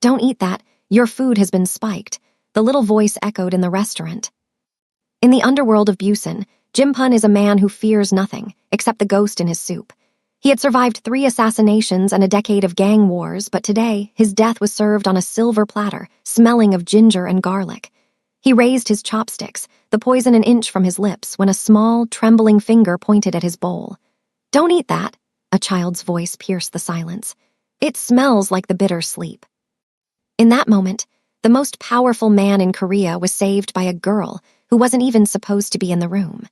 Don't eat that. Your food has been spiked, the little voice echoed in the restaurant. In the underworld of Busan, Jimpun is a man who fears nothing except the ghost in his soup. He had survived 3 assassinations and a decade of gang wars, but today his death was served on a silver platter, smelling of ginger and garlic. He raised his chopsticks, the poison an inch from his lips, when a small, trembling finger pointed at his bowl. "Don't eat that," a child's voice pierced the silence. "It smells like the bitter sleep." In that moment, the most powerful man in Korea was saved by a girl who wasn't even supposed to be in the room.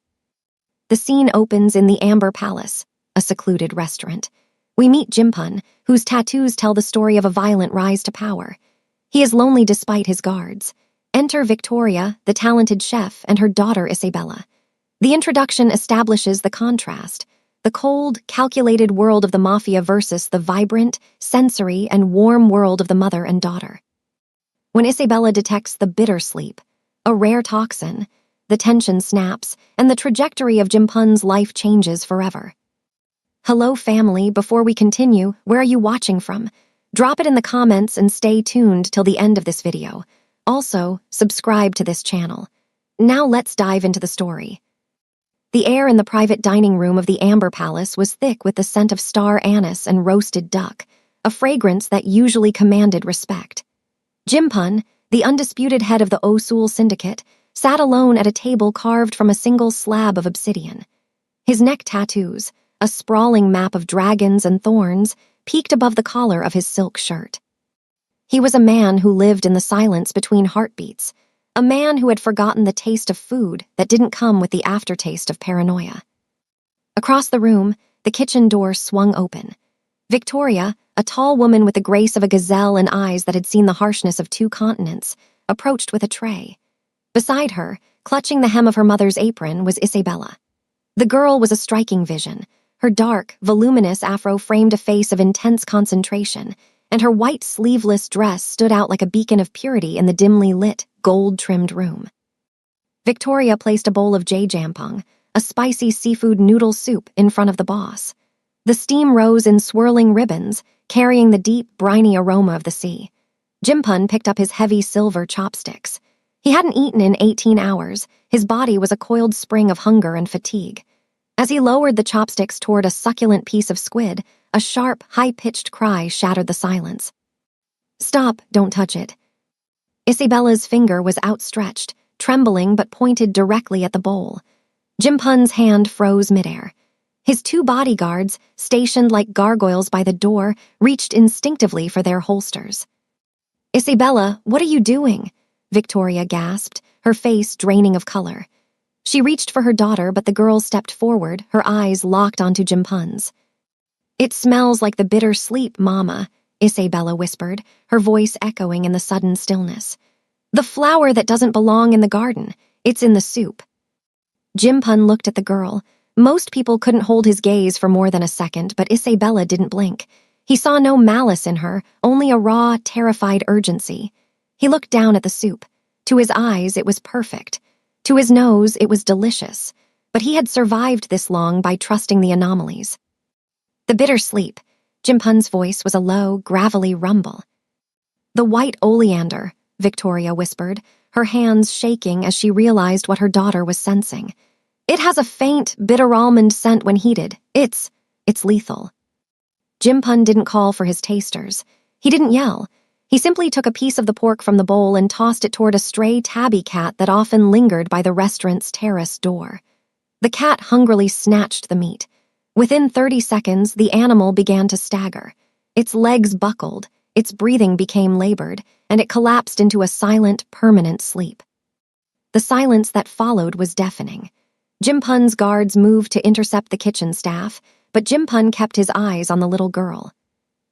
The scene opens in the Amber Palace, a secluded restaurant. We meet Jimpun, whose tattoos tell the story of a violent rise to power. He is lonely despite his guards. Enter Victoria, the talented chef, and her daughter Isabella. The introduction establishes the contrast, the cold, calculated world of the Mafia versus the vibrant, sensory, and warm world of the mother and daughter. When Isabella detects the bitter sleep, a rare toxin, the tension snaps, and the trajectory of Jimpun's life changes forever. Hello family, before we continue, where are you watching from? Drop it in the comments and stay tuned till the end of this video. Also, subscribe to this channel. Now let's dive into the story. The air in the private dining room of the Amber Palace was thick with the scent of star anise and roasted duck, a fragrance that usually commanded respect. Jimpun, the undisputed head of the Osul Syndicate, sat alone at a table carved from a single slab of obsidian. His neck tattoos, a sprawling map of dragons and thorns, peeked above the collar of his silk shirt. He was a man who lived in the silence between heartbeats, a man who had forgotten the taste of food that didn't come with the aftertaste of paranoia. Across the room, the kitchen door swung open. Victoria, a tall woman with the grace of a gazelle and eyes that had seen the harshness of 2 continents, approached with a tray. Beside her, clutching the hem of her mother's apron, was Isabella. The girl was a striking vision. Her dark, voluminous afro framed a face of intense concentration, and her white sleeveless dress stood out like a beacon of purity in the dimly lit, gold-trimmed room. Victoria placed a bowl of jajampong, a spicy seafood noodle soup, in front of the boss. The steam rose in swirling ribbons, carrying the deep, briny aroma of the sea. Jimpun picked up his heavy silver chopsticks. He hadn't eaten in 18 hours. His body was a coiled spring of hunger and fatigue. As he lowered the chopsticks toward a succulent piece of squid, a sharp, high-pitched cry shattered the silence. "Stop, don't touch it." Isabella's finger was outstretched, trembling but pointed directly at the bowl. Jimpun's hand froze midair. His 2 bodyguards, stationed like gargoyles by the door, reached instinctively for their holsters. "Isabella, what are you doing?" Victoria gasped, her face draining of color. She reached for her daughter, but the girl stepped forward, her eyes locked onto Jimpun's. "It smells like the bitter sleep, Mama," Isabella whispered, her voice echoing in the sudden stillness. "The flower that doesn't belong in the garden. It's in the soup." Jimpun looked at the girl. Most people couldn't hold his gaze for more than a second, but Isabella didn't blink. He saw no malice in her, only a raw, terrified urgency. He looked down at the soup. To his eyes, it was perfect. To his nose, it was delicious. But he had survived this long by trusting the anomalies. "The bitter sleep." Jimpun's voice was a low, gravelly rumble. "The white oleander," Victoria whispered, her hands shaking as she realized what her daughter was sensing. "It has a faint, bitter almond scent when heated. It's lethal." Jimpun didn't call for his tasters. He didn't yell. He simply took a piece of the pork from the bowl and tossed it toward a stray tabby cat that often lingered by the restaurant's terrace door. The cat hungrily snatched the meat. Within 30 seconds, the animal began to stagger. Its legs buckled, its breathing became labored, and it collapsed into a silent, permanent sleep. The silence that followed was deafening. Jimpun's guards moved to intercept the kitchen staff, but Jimpun kept his eyes on the little girl.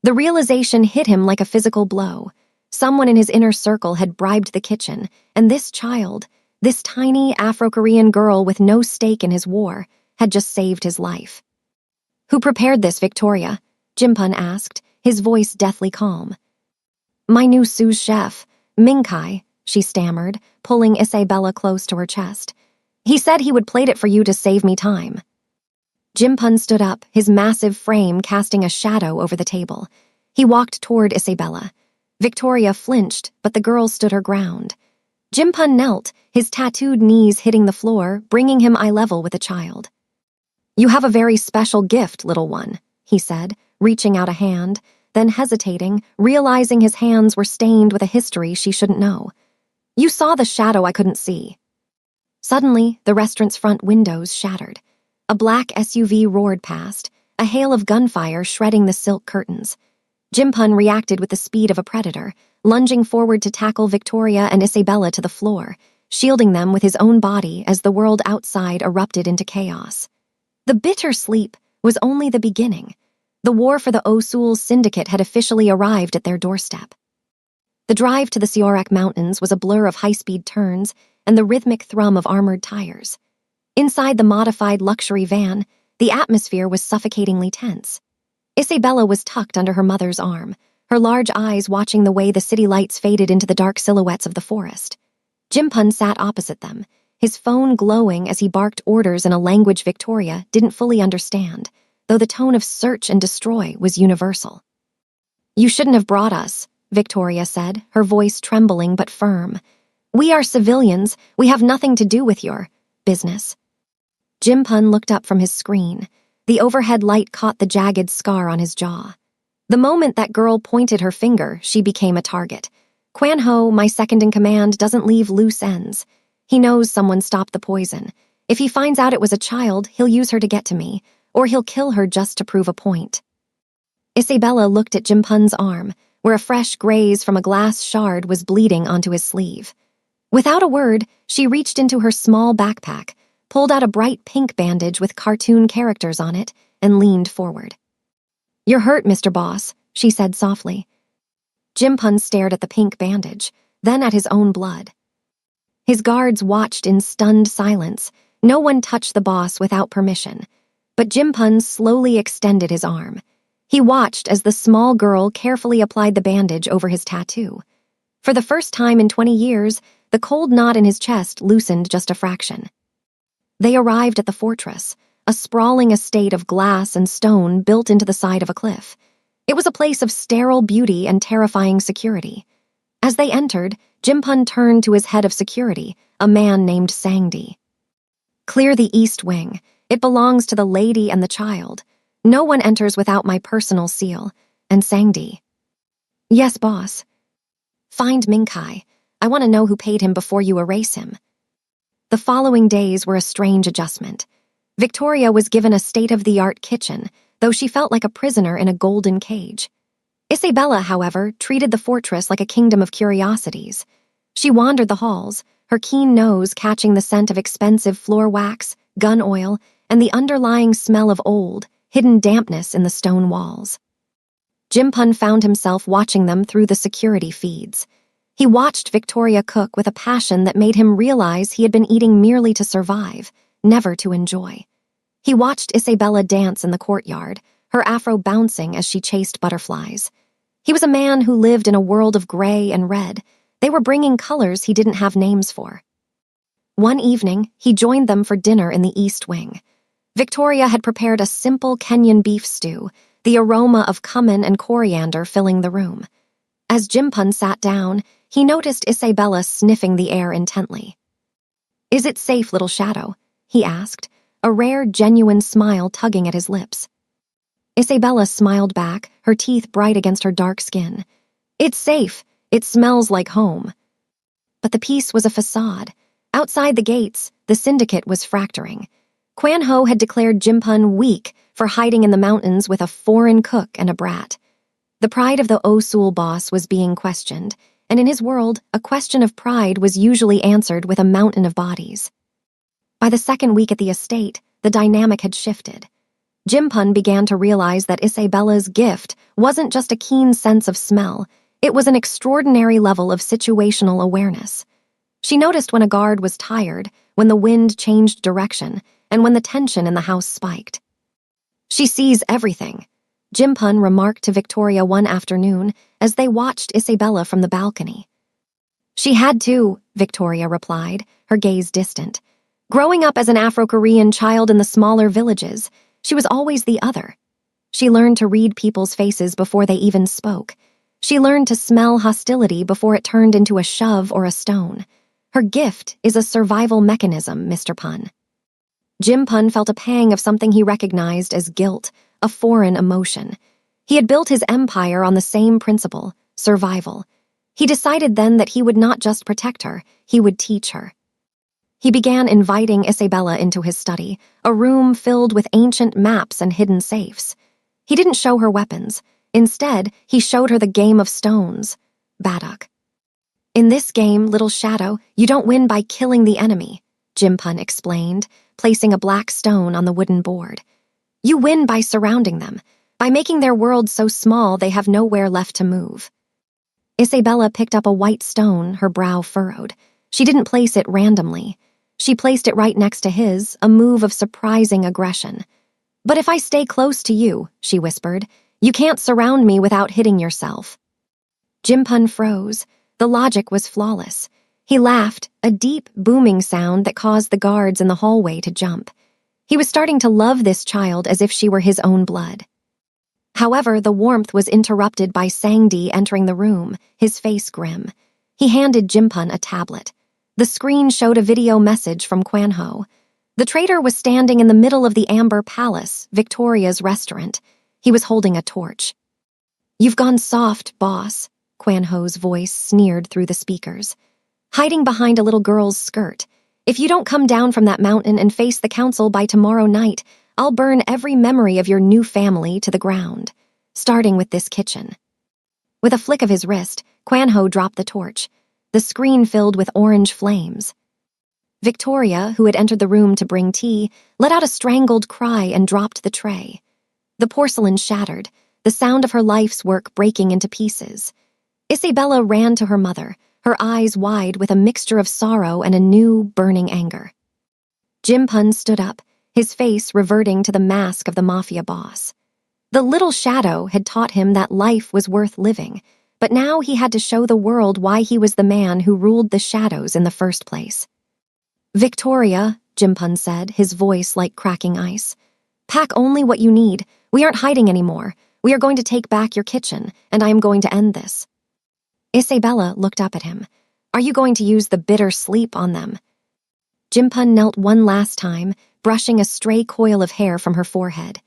The realization hit him like a physical blow. Someone in his inner circle had bribed the kitchen, and this child, this tiny Afro-Korean girl with no stake in his war, had just saved his life. "Who prepared this, Victoria?" Jimpun asked, his voice deathly calm. "My new sous chef, Mingkai," she stammered, pulling Isabella close to her chest. "He said he would plate it for you to save me time." Jimpun stood up, his massive frame casting a shadow over the table. He walked toward Isabella. Victoria flinched, but the girl stood her ground. Jimpun knelt, his tattooed knees hitting the floor, bringing him eye level with the child. "You have a very special gift, little one," he said, reaching out a hand, then hesitating, realizing his hands were stained with a history she shouldn't know. "You saw the shadow I couldn't see." Suddenly, the restaurant's front windows shattered. A black SUV roared past, a hail of gunfire shredding the silk curtains. Jimpun reacted with the speed of a predator, lunging forward to tackle Victoria and Isabella to the floor, shielding them with his own body as the world outside erupted into chaos. The bitter sleep was only the beginning. The war for the Osul syndicate had officially arrived at their doorstep. The drive to the Siorak Mountains was a blur of high-speed turns and the rhythmic thrum of armored tires. Inside the modified luxury van, the atmosphere was suffocatingly tense. Isabella was tucked under her mother's arm, her large eyes watching the way the city lights faded into the dark silhouettes of the forest. Jimpun sat opposite them, his phone glowing as he barked orders in a language Victoria didn't fully understand, though the tone of search and destroy was universal. "You shouldn't have brought us," Victoria said, her voice trembling but firm. "We are civilians. We have nothing to do with your business." Jimpun looked up from his screen. The overhead light caught the jagged scar on his jaw. The moment that girl pointed her finger, she became a target. "Quan Ho, my second-in-command, doesn't leave loose ends. He knows someone stopped the poison. If he finds out it was a child, he'll use her to get to me, or he'll kill her just to prove a point." Isabella looked at Jimpun's arm, where a fresh graze from a glass shard was bleeding onto his sleeve. Without a word, she reached into her small backpack, pulled out a bright pink bandage with cartoon characters on it, and leaned forward. "You're hurt, Mr. Boss," she said softly. Jimpun stared at the pink bandage, then at his own blood. His guards watched in stunned silence. No one touched the boss without permission, but Jimpun slowly extended his arm. He watched as the small girl carefully applied the bandage over his tattoo. For the first time in 20 years, the cold knot in his chest loosened just a fraction. They arrived at the fortress, a sprawling estate of glass and stone built into the side of a cliff. It was a place of sterile beauty and terrifying security. As they entered, Jimpun turned to his head of security, a man named Sangdi. "Clear the east wing. It belongs to the lady and the child. No one enters without my personal seal." And Sangdi, "Yes, boss." "Find Minkai. I want to know who paid him before you erase him." The following days were a strange adjustment. Victoria was given a state-of-the-art kitchen, though she felt like a prisoner in a golden cage. Isabella, however, treated the fortress like a kingdom of curiosities. She wandered the halls, her keen nose catching the scent of expensive floor wax, gun oil, and the underlying smell of old, hidden dampness in the stone walls. Jimpun found himself watching them through the security feeds. He watched Victoria cook with a passion that made him realize he had been eating merely to survive, never to enjoy. He watched Isabella dance in the courtyard, her afro bouncing as she chased butterflies. He was a man who lived in a world of gray and red. They were bringing colors he didn't have names for. One evening, he joined them for dinner in the East Wing. Victoria had prepared a simple Kenyan beef stew, the aroma of cumin and coriander filling the room. As Jimpun sat down, he noticed Isabella sniffing the air intently. "Is it safe, little shadow?" he asked, a rare, genuine smile tugging at his lips. Isabella smiled back, her teeth bright against her dark skin. "It's safe. It smells like home." But the peace was a facade. Outside the gates, the syndicate was fracturing. Quan Ho had declared Jimpun weak for hiding in the mountains with a foreign cook and a brat. The pride of the Osul boss was being questioned, and in his world, a question of pride was usually answered with a mountain of bodies. By the second week at the estate, the dynamic had shifted. Jimpun began to realize that Isabella's gift wasn't just a keen sense of smell, it was an extraordinary level of situational awareness. She noticed when a guard was tired, when the wind changed direction, and when the tension in the house spiked. "She sees everything," Jimpun remarked to Victoria one afternoon as they watched Isabella from the balcony. "She had to," Victoria replied, her gaze distant. "Growing up as an Afro-Korean child in the smaller villages, she was always the other. She learned to read people's faces before they even spoke. She learned to smell hostility before it turned into a shove or a stone. Her gift is a survival mechanism, Mr. Pun. Jim Pun felt a pang of something he recognized as guilt, a foreign emotion. He had built his empire on the same principle, survival. He decided then that he would not just protect her, he would teach her. He began inviting Isabella into his study, a room filled with ancient maps and hidden safes. He didn't show her weapons. Instead, he showed her the game of stones, Baddock. In this game, Little Shadow, you don't win by killing the enemy, Jim Pun explained, placing a black stone on the wooden board. You win by surrounding them, by making their world so small they have nowhere left to move. Isabella picked up a white stone, her brow furrowed. She didn't place it randomly. She placed it right next to his, a move of surprising aggression. But if I stay close to you, she whispered, you can't surround me without hitting yourself. Jim Pun froze. The logic was flawless. He laughed, a deep, booming sound that caused the guards in the hallway to jump. He was starting to love this child as if she were his own blood. However, the warmth was interrupted by Sangdi entering the room, his face grim. He handed Jim Pun a tablet. The screen showed a video message from Quan Ho. The traitor was standing in the middle of the Amber Palace, Victoria's restaurant. He was holding a torch. You've gone soft, boss, Quan Ho's voice sneered through the speakers. Hiding behind a little girl's skirt. If you don't come down from that mountain and face the council by tomorrow night, I'll burn every memory of your new family to the ground, starting with this kitchen. With a flick of his wrist, Quan Ho dropped the torch. The screen filled with orange flames. Victoria, who had entered the room to bring tea, let out a strangled cry and dropped the tray. The porcelain shattered, the sound of her life's work breaking into pieces. Isabella ran to her mother, her eyes wide with a mixture of sorrow and a new, burning anger. Jim Pun stood up, his face reverting to the mask of the Mafia boss. The little shadow had taught him that life was worth living, but now he had to show the world why he was the man who ruled the shadows in the first place. Victoria, Jim Pun said, his voice like cracking ice. Pack only what you need. We aren't hiding anymore. We are going to take back your kitchen, and I am going to end this. Isabella looked up at him. Are you going to use the bitter sleep on them? Jim Pun knelt one last time, brushing a stray coil of hair from her forehead.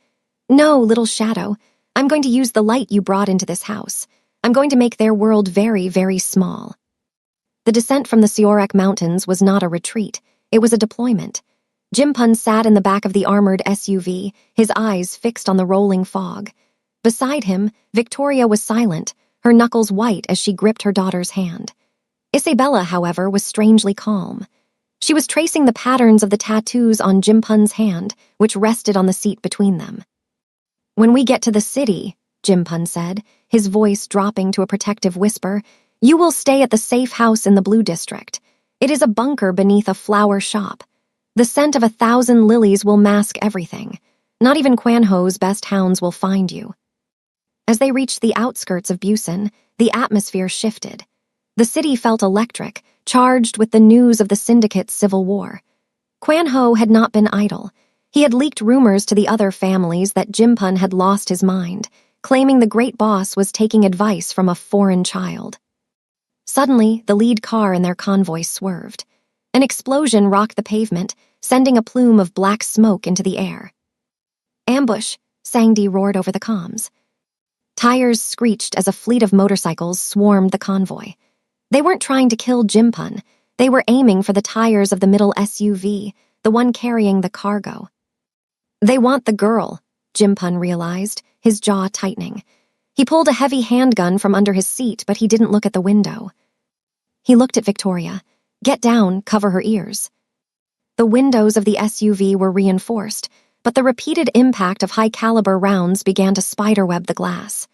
No, little shadow. I'm going to use the light you brought into this house. I'm going to make their world very, very small. The descent from the Siorak Mountains was not a retreat. It was a deployment. Jim Pun sat in the back of the armored SUV, his eyes fixed on the rolling fog. Beside him, Victoria was silent, her knuckles white as she gripped her daughter's hand. Isabella, however, was strangely calm. She was tracing the patterns of the tattoos on Jim Pun's hand, which rested on the seat between them. When we get to the city, Jim Pun said, his voice dropping to a protective whisper, you will stay at the safe house in the Blue District. It is a bunker beneath a flower shop. The scent of 1,000 lilies will mask everything. Not even Quan Ho's best hounds will find you. As they reached the outskirts of Busan, the atmosphere shifted. The city felt electric, charged with the news of the syndicate's civil war. Quan Ho had not been idle. He had leaked rumors to the other families that Jim Pun had lost his mind, claiming the great boss was taking advice from a foreign child. Suddenly, the lead car in their convoy swerved. An explosion rocked the pavement, sending a plume of black smoke into the air. Ambush, Sangdi roared over the comms. Tires screeched as a fleet of motorcycles swarmed the convoy. They weren't trying to kill Jim Pun. They were aiming for the tires of the middle SUV, the one carrying the cargo. They want the girl, Jim Pun realized, his jaw tightening. He pulled a heavy handgun from under his seat, but he didn't look at the window. He looked at Victoria. Get down, cover her ears. The windows of the SUV were reinforced, but the repeated impact of high-caliber rounds began to spiderweb the glass.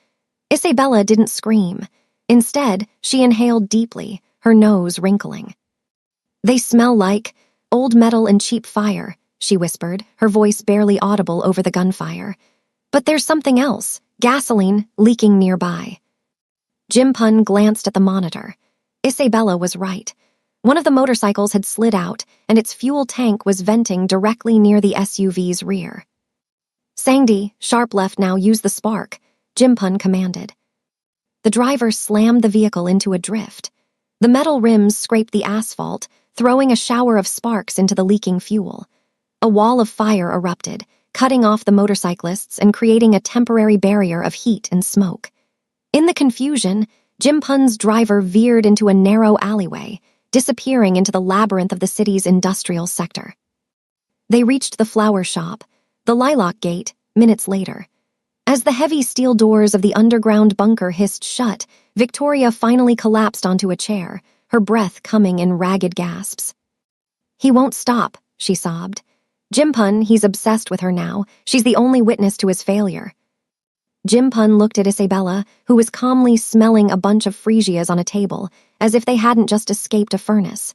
Isabella didn't scream. Instead, she inhaled deeply, her nose wrinkling. They smell like old metal and cheap fire, she whispered, her voice barely audible over the gunfire. But there's something else, gasoline leaking nearby. Jim Pun glanced at the monitor. Isabella was right. One of the motorcycles had slid out, and its fuel tank was venting directly near the SUV's rear. Sangdi, sharp left now, use the spark, Jim Pun commanded. The driver slammed the vehicle into a drift. The metal rims scraped the asphalt, throwing a shower of sparks into the leaking fuel. A wall of fire erupted, cutting off the motorcyclists and creating a temporary barrier of heat and smoke. In the confusion, Jimpun's driver veered into a narrow alleyway, disappearing into the labyrinth of the city's industrial sector. They reached the flower shop, the lilac gate, minutes later. As the heavy steel doors of the underground bunker hissed shut, Victoria finally collapsed onto a chair, her breath coming in ragged gasps. "He won't stop," she sobbed. "Jimpun, he's obsessed with her now. She's the only witness to his failure." Jimpun looked at Isabella, who was calmly smelling a bunch of freesias on a table, as if they hadn't just escaped a furnace.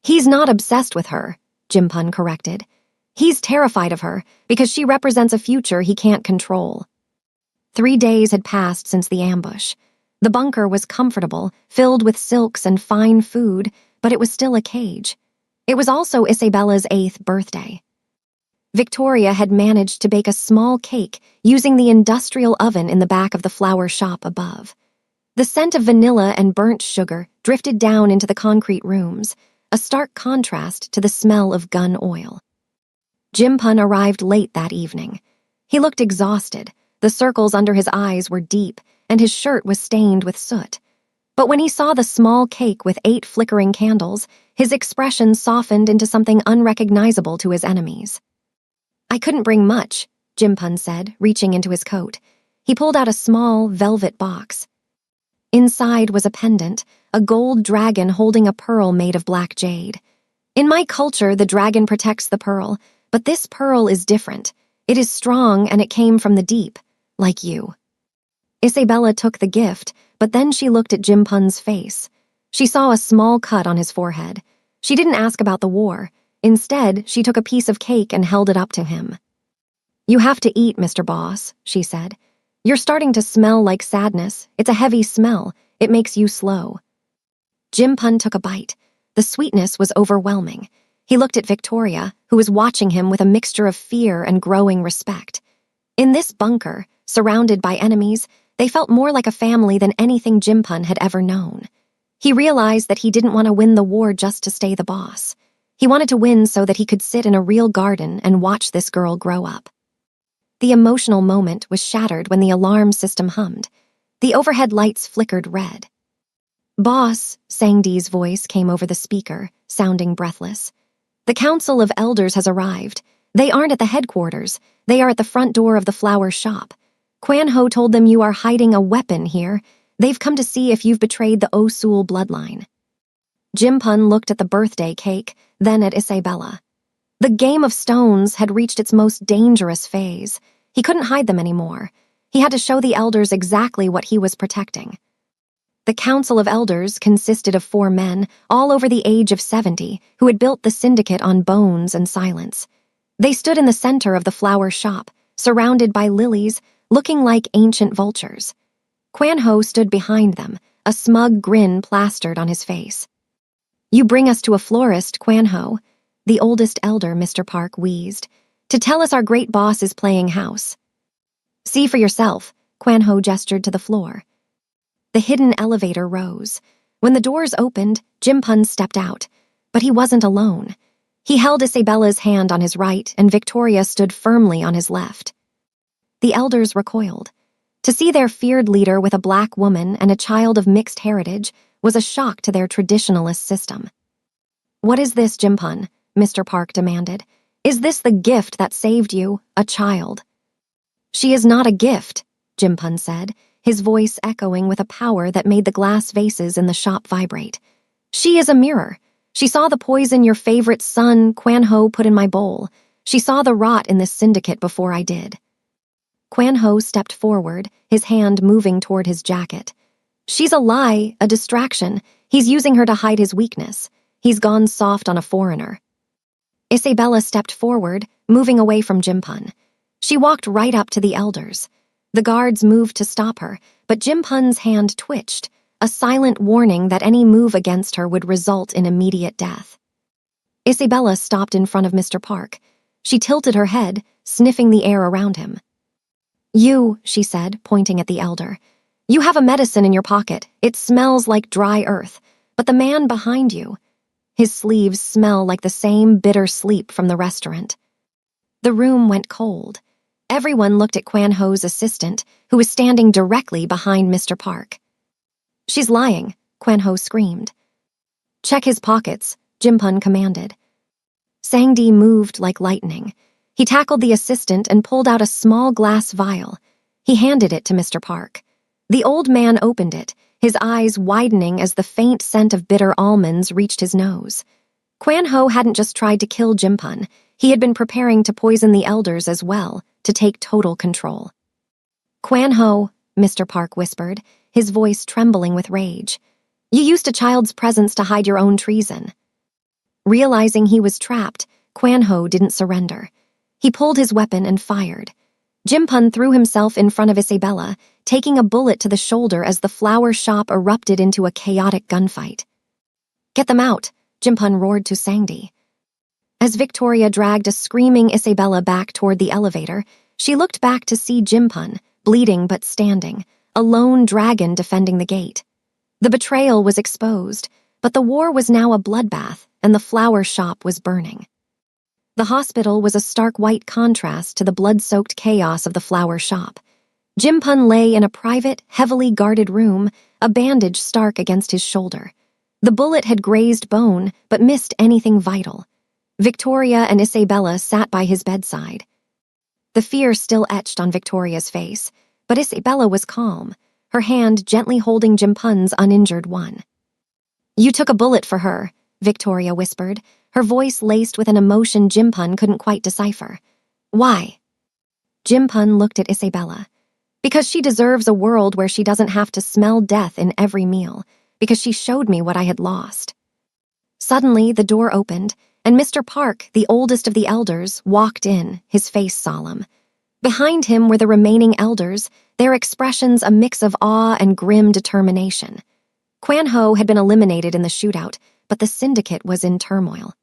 "He's not obsessed with her," Jimpun corrected. "He's terrified of her, because she represents a future he can't control." 3 days had passed since the ambush. The bunker was comfortable, filled with silks and fine food, but it was still a cage. It was also Isabella's 8th birthday. Victoria had managed to bake a small cake using the industrial oven in the back of the flower shop above. The scent of vanilla and burnt sugar drifted down into the concrete rooms, a stark contrast to the smell of gun oil. Jimpun arrived late that evening. He looked exhausted. The circles under his eyes were deep, and his shirt was stained with soot. But when he saw the small cake with 8 flickering candles, his expression softened into something unrecognizable to his enemies. "I couldn't bring much," Jimpun said, reaching into his coat. He pulled out a small, velvet box. Inside was a pendant, a gold dragon holding a pearl made of black jade. "In my culture, the dragon protects the pearl, but this pearl is different. It is strong and it came from the deep, like you." Isabella took the gift, but then she looked at Jimpun's face. She saw a small cut on his forehead. She didn't ask about the war. Instead, she took a piece of cake and held it up to him. "You have to eat, Mr. Boss," she said. "You're starting to smell like sadness. It's a heavy smell. It makes you slow." Jimpun took a bite. The sweetness was overwhelming. He looked at Victoria, who was watching him with a mixture of fear and growing respect. In this bunker, surrounded by enemies, they felt more like a family than anything Jimpun had ever known. He realized that he didn't want to win the war just to stay the boss. He wanted to win so that he could sit in a real garden and watch this girl grow up. The emotional moment was shattered when the alarm system hummed. The overhead lights flickered red. "Boss," Sang Di's voice came over the speaker, sounding breathless. "The Council of Elders has arrived. They aren't at the headquarters. They are at the front door of the flower shop. Quan Ho told them you are hiding a weapon here. They've come to see if you've betrayed the Osul bloodline." Jimpun looked at the birthday cake, then at Isabella. The game of stones had reached its most dangerous phase. He couldn't hide them anymore. He had to show the elders exactly what he was protecting. The Council of Elders consisted of 4 men, all over the age of 70, who had built the syndicate on bones and silence. They stood in the center of the flower shop, surrounded by lilies, looking like ancient vultures. Quan Ho stood behind them, a smug grin plastered on his face. "You bring us to a florist, Quan Ho," the oldest elder, Mr. Park, wheezed, "to tell us our great boss is playing house." "See for yourself," Quan Ho gestured to the floor. The hidden elevator rose. When the doors opened, Jimpun stepped out, but he wasn't alone. He held Isabella's hand on his right, and Victoria stood firmly on his left. The elders recoiled. To see their feared leader with a black woman and a child of mixed heritage was a shock to their traditionalist system. "What is this, Jimpun?" Mr. Park demanded. "Is this the gift that saved you, a child?" "She is not a gift," Jimpun said, his voice echoing with a power that made the glass vases in the shop vibrate. "She is a mirror. She saw the poison your favorite son, Quan Ho, put in my bowl. She saw the rot in this syndicate before I did." Quan Ho stepped forward, his hand moving toward his jacket. "She's a lie, a distraction. He's using her to hide his weakness. He's gone soft on a foreigner." Isabella stepped forward, moving away from Jimpun. She walked right up to the elders. The guards moved to stop her, but Jimpun's hand twitched, a silent warning that any move against her would result in immediate death. Isabella stopped in front of Mr. Park. She tilted her head, sniffing the air around him. "You," she said, pointing at the elder, You have a medicine in your pocket. It smells like dry earth. But the man behind you, his sleeves smell like the same bitter sleep from the restaurant. The room went cold. Everyone looked at Kwan Ho's assistant, who was standing directly behind Mr. Park. She's lying, Kwan Ho screamed. Check his pockets, Jimpun commanded. Sangdi moved like lightning. He tackled the assistant and pulled out a small glass vial. He handed it to Mr. Park. The old man opened it, his eyes widening as the faint scent of bitter almonds reached his nose. Kwan Ho hadn't just tried to kill Jimpun. He had been preparing to poison the elders as well, to take total control. Kwan Ho, Mr. Park whispered, his voice trembling with rage. You used a child's presence to hide your own treason. Realizing he was trapped, Kwan Ho didn't surrender. He pulled his weapon and fired. Jimpun threw himself in front of Isabella, taking a bullet to the shoulder as the flower shop erupted into a chaotic gunfight. Get them out, Jimpun roared to Sangdi. As Victoria dragged a screaming Isabella back toward the elevator, she looked back to see Jimpun, bleeding but standing, a lone dragon defending the gate. The betrayal was exposed, but the war was now a bloodbath, and the flower shop was burning. The hospital was a stark white contrast to the blood-soaked chaos of the flower shop. Jimpun lay in a private, heavily guarded room, a bandage stark against his shoulder. The bullet had grazed bone, but missed anything vital. Victoria and Isabella sat by his bedside. The fear still etched on Victoria's face, but Isabella was calm, her hand gently holding Jimpun's uninjured one. You took a bullet for her, Victoria whispered, her voice laced with an emotion Jimpun couldn't quite decipher. Why? Jimpun looked at Isabella. Because she deserves a world where she doesn't have to smell death in every meal, because she showed me what I had lost. Suddenly, the door opened, and Mr. Park, the oldest of the elders, walked in, his face solemn. Behind him were the remaining elders, their expressions a mix of awe and grim determination. Kwan Ho had been eliminated in the shootout, but the syndicate was in turmoil.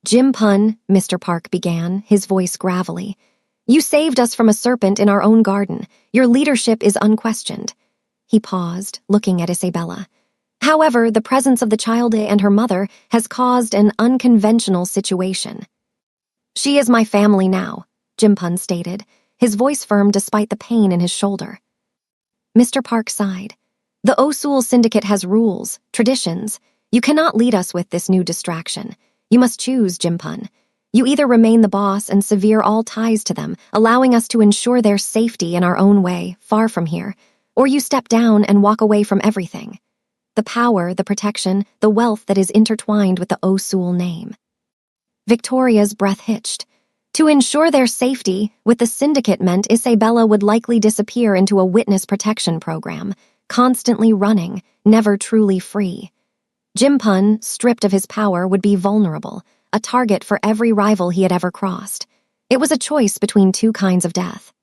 Jimpun, Mr. Park began, his voice gravelly. You saved us from a serpent in our own garden. Your leadership is unquestioned. He paused, looking at Isabella. However, the presence of the child and her mother has caused an unconventional situation. She is my family now, Jimpun stated, his voice firm despite the pain in his shoulder. Mr. Park sighed. The Osul Syndicate has rules, traditions. You cannot lead us with this new distraction. You must choose, Jimpun. You either remain the boss and sever all ties to them, allowing us to ensure their safety in our own way, far from here, or you step down and walk away from everything. The power, the protection, the wealth that is intertwined with the Osul name. Victoria's breath hitched. To ensure their safety, with the syndicate meant Isabella would likely disappear into a witness protection program, constantly running, never truly free. Jimpun, stripped of his power, would be vulnerable, a target for every rival he had ever crossed. It was a choice between two kinds of death.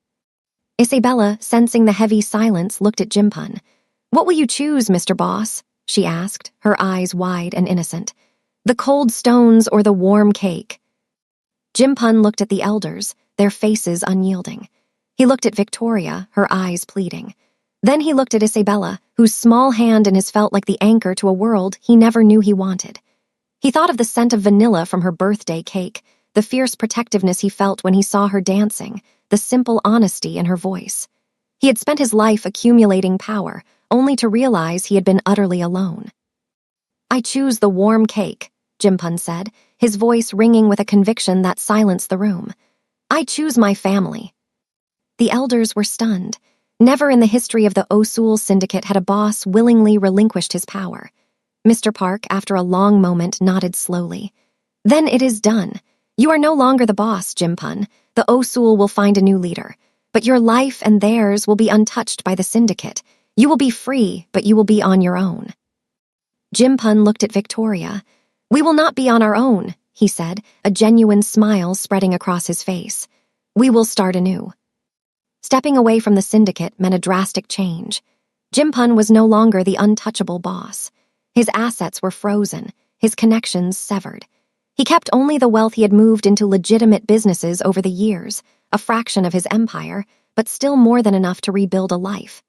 Isabella, sensing the heavy silence, looked at Jimpun. What will you choose, Mr. Boss? She asked, her eyes wide and innocent. The cold stones or the warm cake? Jimpun looked at the elders, their faces unyielding. He looked at Victoria, her eyes pleading. Then he looked at Isabella, whose small hand in his felt like the anchor to a world he never knew he wanted. He thought of the scent of vanilla from her birthday cake, the fierce protectiveness he felt when he saw her dancing, the simple honesty in her voice. He had spent his life accumulating power, only to realize he had been utterly alone. I choose the warm cake, Jimpun said, his voice ringing with a conviction that silenced the room. I choose my family. The elders were stunned. Never in the history of the Osul Syndicate had a boss willingly relinquished his power. Mr. Park, after a long moment, nodded slowly. Then it is done. You are no longer the boss, Jimpun. The Osul will find a new leader. But your life and theirs will be untouched by the syndicate. You will be free, but you will be on your own. Jimpun looked at Victoria. We will not be on our own, he said, a genuine smile spreading across his face. We will start anew. Stepping away from the syndicate meant a drastic change. Jimpun was no longer the untouchable boss. His assets were frozen, his connections severed. He kept only the wealth he had moved into legitimate businesses over the years, a fraction of his empire, but still more than enough to rebuild a life.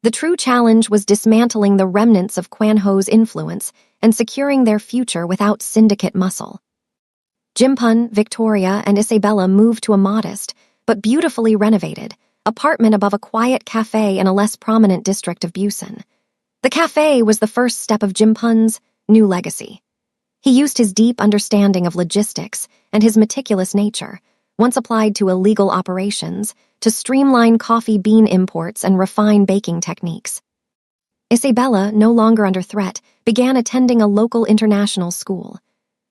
The true challenge was dismantling the remnants of Quan Ho's influence and securing their future without syndicate muscle. Jimpun, Victoria, and Isabella moved to a modest, but beautifully renovated, apartment above a quiet cafe in a less prominent district of Busan. The cafe was the first step of Jimpun's new legacy. He used his deep understanding of logistics and his meticulous nature, once applied to illegal operations, to streamline coffee bean imports and refine baking techniques. Isabella, no longer under threat, began attending a local international school.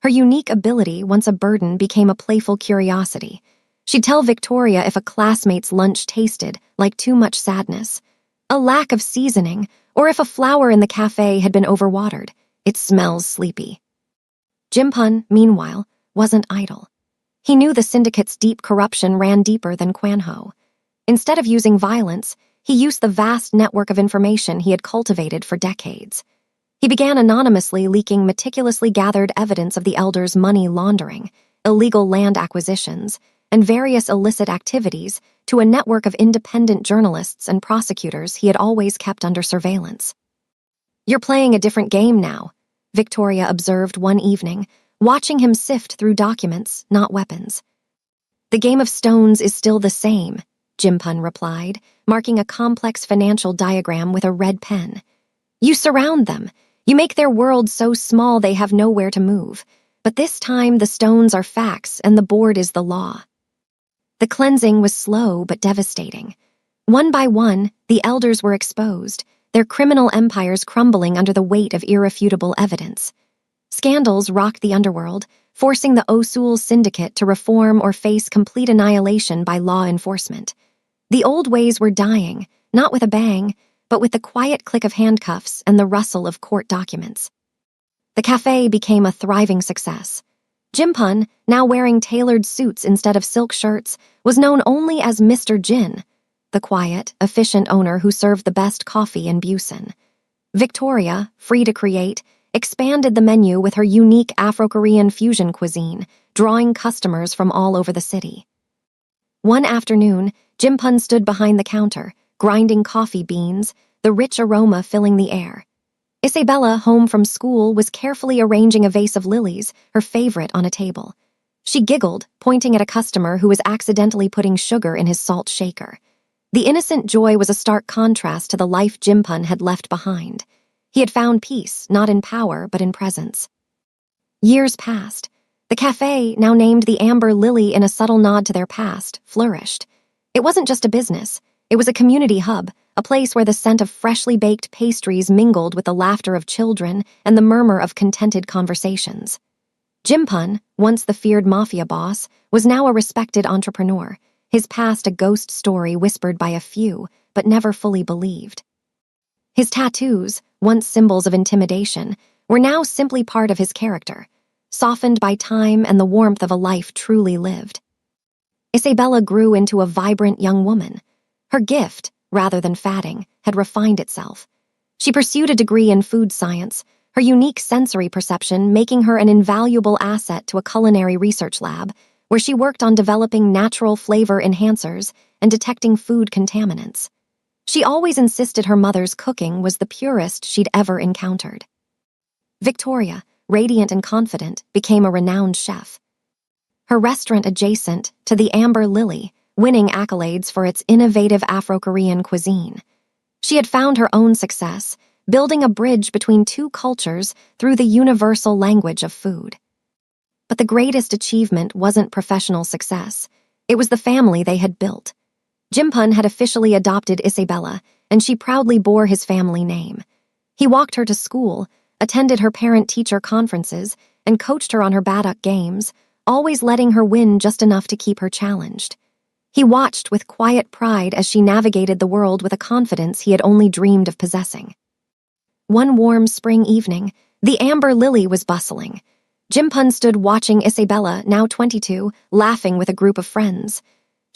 Her unique ability, once a burden, became a playful curiosity. She'd tell Victoria if a classmate's lunch tasted like too much sadness, a lack of seasoning, or if a flower in the cafe had been overwatered. It smells sleepy. Jimpun, meanwhile, wasn't idle. He knew the syndicate's deep corruption ran deeper than Quan Ho. Instead of using violence, he used the vast network of information he had cultivated for decades. He began anonymously leaking meticulously gathered evidence of the elders' money laundering, illegal land acquisitions, and various illicit activities to a network of independent journalists and prosecutors he had always kept under surveillance. "You're playing a different game now," Victoria observed one evening, watching him sift through documents, not weapons. "The game of stones is still the same," Jimpun replied, marking a complex financial diagram with a red pen. "You surround them. You make their world so small they have nowhere to move. But this time the stones are facts and the board is the law." The cleansing was slow but devastating. One by one, the elders were exposed, their criminal empires crumbling under the weight of irrefutable evidence. Scandals rocked the underworld, forcing the Osul syndicate to reform or face complete annihilation by law enforcement. The old ways were dying, not with a bang, but with the quiet click of handcuffs and the rustle of court documents. The cafe became a thriving success. Jimpun, now wearing tailored suits instead of silk shirts, was known only as Mr. Jin, the quiet, efficient owner who served the best coffee in Busan. Victoria, free to create, expanded the menu with her unique Afro-Korean fusion cuisine, drawing customers from all over the city. One afternoon, Jimpun stood behind the counter, grinding coffee beans, the rich aroma filling the air. Isabella, home from school, was carefully arranging a vase of lilies, her favorite, on a table. She giggled, pointing at a customer who was accidentally putting sugar in his salt shaker. The innocent joy was a stark contrast to the life Jimpun had left behind. He had found peace, not in power, but in presence. Years passed. The cafe, now named the Amber Lily in a subtle nod to their past, flourished. It wasn't just a business. It was a community hub, a place where the scent of freshly baked pastries mingled with the laughter of children and the murmur of contented conversations. Jimpun, once the feared Mafia boss, was now a respected entrepreneur, his past a ghost story whispered by a few, but never fully believed. His tattoos, once symbols of intimidation, were now simply part of his character, softened by time and the warmth of a life truly lived. Isabella grew into a vibrant young woman. Her gift, rather than fatting, had refined itself. She pursued a degree in food science, her unique sensory perception making her an invaluable asset to a culinary research lab, where she worked on developing natural flavor enhancers and detecting food contaminants. She always insisted her mother's cooking was the purest she'd ever encountered. Victoria, radiant and confident, became a renowned chef. Her restaurant adjacent to the Amber Lily, winning accolades for its innovative Afro-Korean cuisine. She had found her own success, building a bridge between two cultures through the universal language of food. But the greatest achievement wasn't professional success. It was the family they had built. Jimpun had officially adopted Isabella, and she proudly bore his family name. He walked her to school, attended her parent-teacher conferences, and coached her on her baduk games, always letting her win just enough to keep her challenged. He watched with quiet pride as she navigated the world with a confidence he had only dreamed of possessing. One warm spring evening, the Amber Lily was bustling. Jimpun stood watching Isabella, now 22, laughing with a group of friends.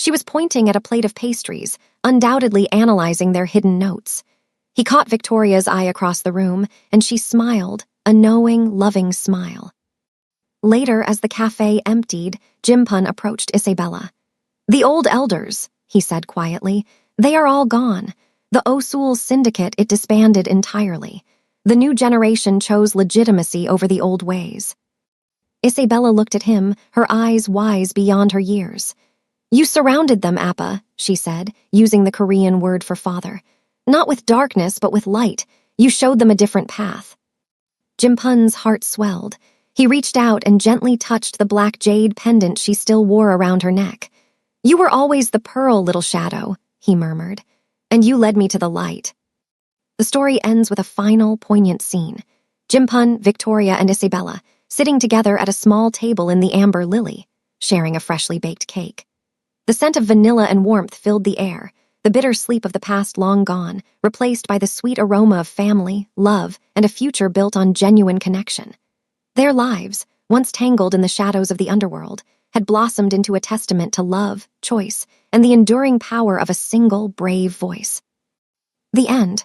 She was pointing at a plate of pastries, undoubtedly analyzing their hidden notes. He caught Victoria's eye across the room, and she smiled, a knowing, loving smile. Later, as the cafe emptied, Jimpun approached Isabella. "The old elders," he said quietly, "they are all gone. The Osul syndicate, it disbanded entirely. The new generation chose legitimacy over the old ways. Isabella looked at him, her eyes wise beyond her years. You surrounded them, Appa, she said, using the Korean word for father. Not with darkness, but with light. You showed them a different path. Jimpun's heart swelled. He reached out and gently touched the black jade pendant she still wore around her neck. You were always the pearl, little shadow, he murmured, and you led me to the light. The story ends with a final, poignant scene. Jimpun, Victoria, and Isabella sitting together at a small table in the Amber Lily, sharing a freshly baked cake. The scent of vanilla and warmth filled the air, the bitter sleep of the past long gone, replaced by the sweet aroma of family, love, and a future built on genuine connection. Their lives, once tangled in the shadows of the underworld, had blossomed into a testament to love, choice, and the enduring power of a single, brave voice. The end.